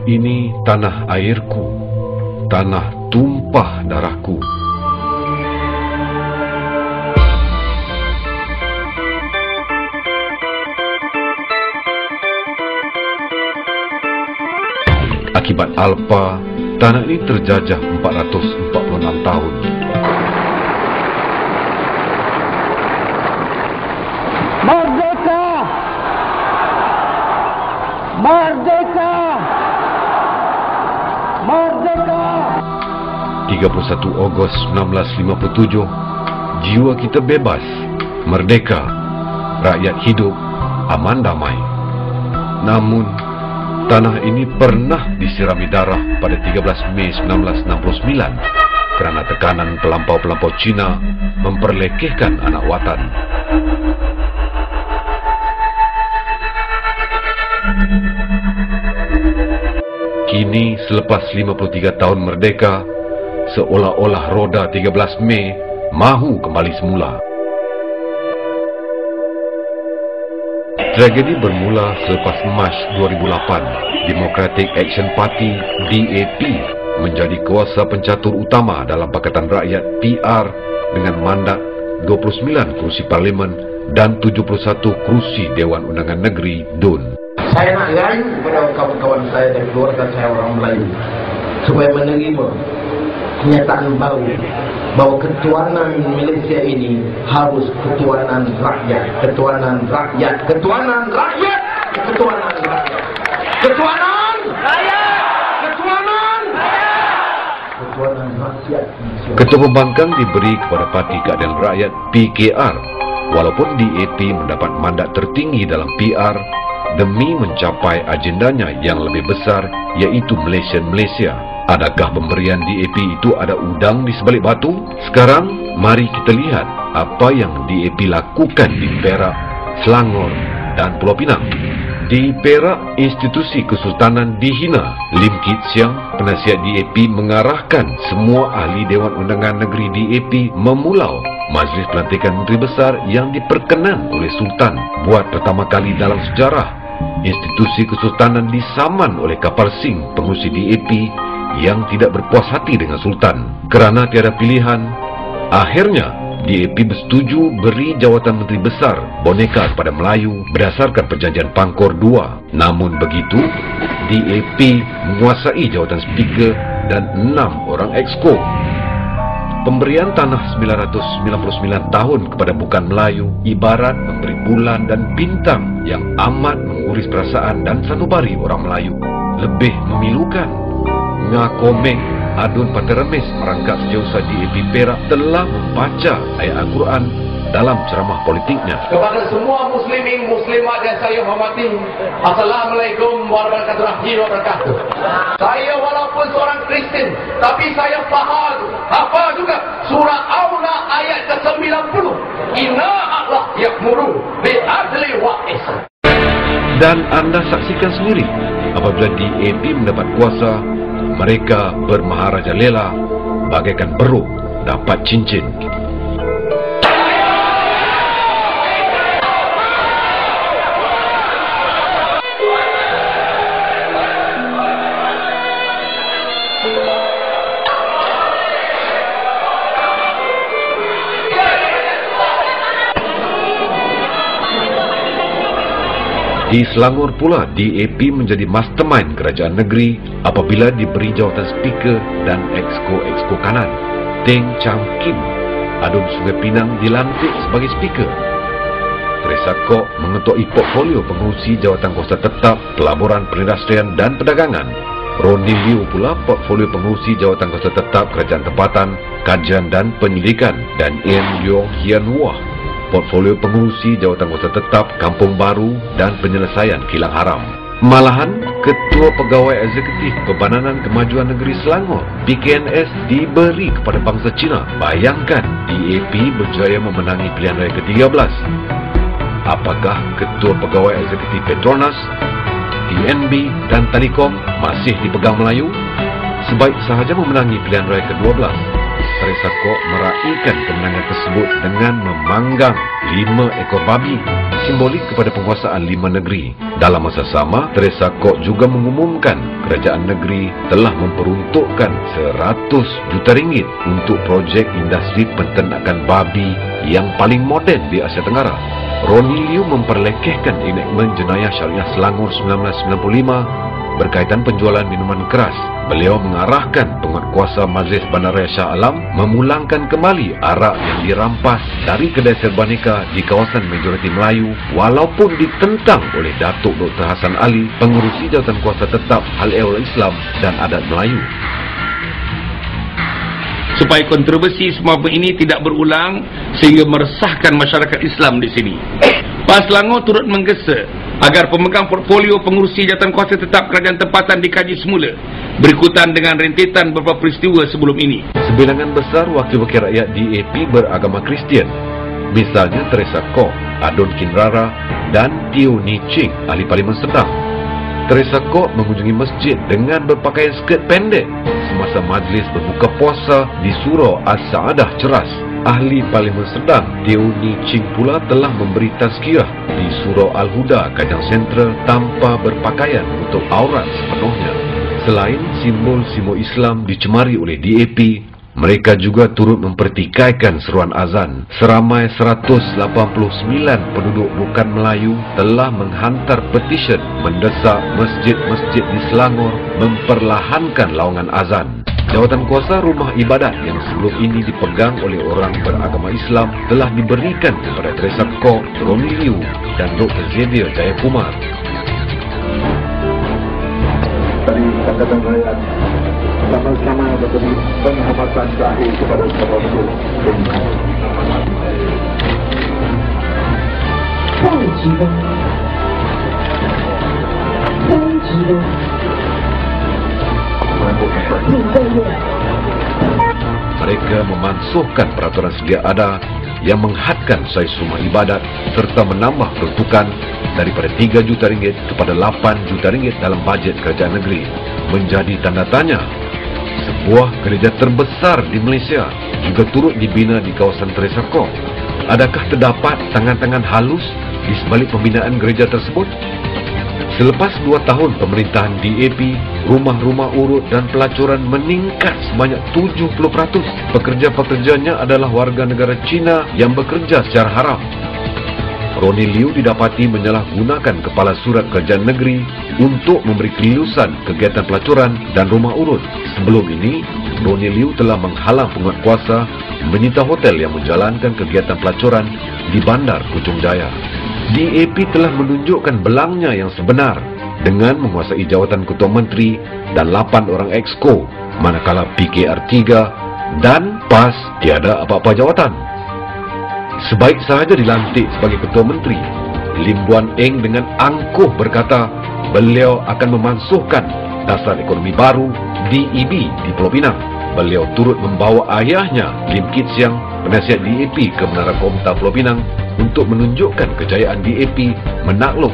Ini tanah airku, tanah tumpah darahku. Akibat Alpa, tanah ini terjajah 446 tahun. Merdeka! Merdeka! Merdeka! 31 Ogos 1957, jiwa kita bebas, merdeka, rakyat hidup, aman damai. Namun, tanah ini pernah disirami darah pada 13 Mei 1969 kerana tekanan pelampau-pelampau Cina memperlekehkan anak watan. Kini selepas 53 tahun merdeka, seolah-olah roda 13 Mei mahu kembali semula. Tragedi bermula selepas Mac 2008, Democratic Action Party (DAP) menjadi kuasa pencatur utama dalam Pakatan Rakyat PR dengan mandat 29 kerusi Parlimen dan 71 kerusi Dewan Undangan Negeri (DUN). Saya nak rayu kepada kawan-kawan saya dan keluarga saya orang Melayu supaya menerima kenyataan baru bahawa ketuanan Malaysia ini harus ketuanan rakyat, ketuanan rakyat, ketuanan rakyat, ketuanan rakyat, ketuanan rakyat, ketuanan rakyat, ketuanan rakyat. Ketua Pembangkang diberi kepada Parti Keadilan Rakyat (PKR), walaupun DAP mendapat mandat tertinggi dalam PR demi mencapai agendanya yang lebih besar, iaitu Malaysia. Adakah pemberian DAP itu ada udang di sebalik batu? Sekarang, mari kita lihat apa yang DAP lakukan di Perak, Selangor dan Pulau Pinang. Di Perak, institusi kesultanan dihina. Lim Kit Siang, penasihat DAP, mengarahkan semua ahli Dewan Undangan Negeri DAP memulau majlis pelantikan Menteri Besar yang diperkenan oleh Sultan. Buat pertama kali dalam sejarah, institusi kesultanan disaman oleh kapal Sing pengurusi DAP yang tidak berpuas hati dengan Sultan. Kerana tiada pilihan, akhirnya DAP bersetuju beri jawatan Menteri Besar boneka kepada Melayu berdasarkan perjanjian Pangkor 2. Namun begitu, DAP menguasai jawatan Speaker dan 6 orang exco. Pemberian tanah 999 tahun kepada bukan Melayu ibarat memberi bulan dan bintang yang amat menguris perasaan dan sanubari orang Melayu. Lebih memilukan, ngakomeng Adun Pateremis merangkap sejauh DAP Perak telah membaca ayat Al-Quran dalam ceramah politiknya. Kepada semua muslimin, muslimat yang saya hormati, Assalamualaikum warahmatullahi wabarakatuh. Saya walaupun seorang Kristen, tapi saya hafal juga surah Aula ayat ke-90. Inna Allah ya'muru bi'adli wa ihsan. Dan anda saksikan sendiri, apabila DAP mendapat kuasa, mereka bermaharajalela bagaikan beruk dapat cincin. Di Selangor pula, DAP menjadi mastermind kerajaan negeri apabila diberi jawatan speaker dan exco kanan. Teng Cham Kim, Adun Sungai Pinang, dilantik sebagai speaker. Teresa Kok mengetuai portfolio pengurusi jawatan kuasa tetap, pelaburan, perindustrian dan perdagangan. Roni Liu pula portfolio pengurusi jawatan kuasa tetap, kerajaan tempatan, kajian dan penyelidikan. Dan Ian Leong Hian Wah, portfolio pengurusi jawatan kuasa tetap, kampung baru dan penyelesaian kilang haram. Malahan, Ketua Pegawai Eksekutif Perbadanan Kemajuan Negeri Selangor (PKNS) diberi kepada bangsa Cina. Bayangkan, DAP berjaya memenangi pilihan raya ke-13. Apakah Ketua Pegawai Eksekutif Petronas, TNB dan Telekom masih dipegang Melayu? Sebaik sahaja memenangi pilihan raya ke-12, Teresa Kok meraihkan kemenangan tersebut dengan memanggang 5 ekor babi, simbolik kepada penguasaan 5 negeri. Dalam masa sama, Teresa Kok juga mengumumkan kerajaan negeri telah memperuntukkan 100 juta ringgit untuk projek industri penternakan babi yang paling moden di Asia Tenggara. Ronnie Liu memperlekehkan enakmen jenayah syariah Selangor 1995 berkaitan penjualan minuman keras. Beliau mengarahkan penguatkuasa Majlis Bandaraya Shah Alam memulangkan kembali arak yang dirampas dari kedai Serbaneka di kawasan majoriti Melayu walaupun ditentang oleh Datuk Dr. Hassan Ali, pengurusi jawatan kuasa tetap Hal Ehwal Islam dan Adat Melayu. Supaya kontroversi semua ini tidak berulang sehingga meresahkan masyarakat Islam di sini. PAS Selangor turut menggesa agar pemegang portfolio pengurusi jawatan kuasa tetap kerajaan tempatan dikaji semula berikutan dengan rentetan beberapa peristiwa sebelum ini. Sebilangan besar wakil-wakil rakyat DAP beragama Kristian, misalnya Teresa Kok, Adon Kinrara dan Teo Ni Ching, ahli Parlimen Sedang. Teresa Kok mengunjungi masjid dengan berpakaian skirt pendek semasa majlis berbuka puasa di Surau As-Saadah Ceras. Ahli Parlimen Sedang Teo Ni Ching pula telah memberi tazkirah di Surau Al-Huda Kajang Sentral tanpa berpakaian untuk aurat sepenuhnya. Selain simbol-simbol Islam dicemari oleh DAP, mereka juga turut mempertikaikan seruan azan. Seramai 189 penduduk bukan Melayu telah menghantar petisyen mendesak masjid-masjid di Selangor memperlahankan laungan azan. Jawatan kuasa rumah ibadat yang sebelum ini dipegang oleh orang beragama Islam telah diberikan kepada Teresa Kok, Ronnie Liu dan Dr. Xavier Jayakumar. Dari Pakatan Rakyat sama-sama memberi penghormatan terakhir kepada Bapak Presiden. Mereka memansuhkan peraturan sedia ada yang menghadkan saiz rumah ibadat serta menambah peruntukan daripada 3 juta ringgit kepada 8 juta ringgit dalam bajet kerajaan negeri. Menjadi tanda tanya, sebuah gereja terbesar di Malaysia juga turut dibina di kawasan Teresa Kok. Adakah terdapat tangan-tangan halus di sebalik pembinaan gereja tersebut? Selepas 2 tahun pemerintahan DAP, rumah-rumah urut dan pelacuran meningkat sebanyak 70%. Pekerja-pekerjanya adalah warga negara Cina yang bekerja secara haram. Ronnie Liu didapati menyalahgunakan kepala surat kerajaan negeri untuk memberi kelilusan kegiatan pelacuran dan rumah urut. Sebelum ini, Ronnie Liu telah menghalang penguatkuasa menyita hotel yang menjalankan kegiatan pelacuran di Bandar Puchong Jaya. DAP telah menunjukkan belangnya yang sebenar dengan menguasai jawatan Ketua Menteri dan 8 orang exco, manakala PKR 3 dan PAS tiada apa-apa jawatan. Sebaik sahaja dilantik sebagai Ketua Menteri, Lim Buan Eng dengan angkuh berkata beliau akan memansuhkan Dasar Ekonomi Baru DEB di Pulau Pinang. Beliau turut membawa ayahnya Lim Kit Siang, penasihat DAP ke Menara Komta Pulau Pinang untuk menunjukkan kejayaan DAP menakluk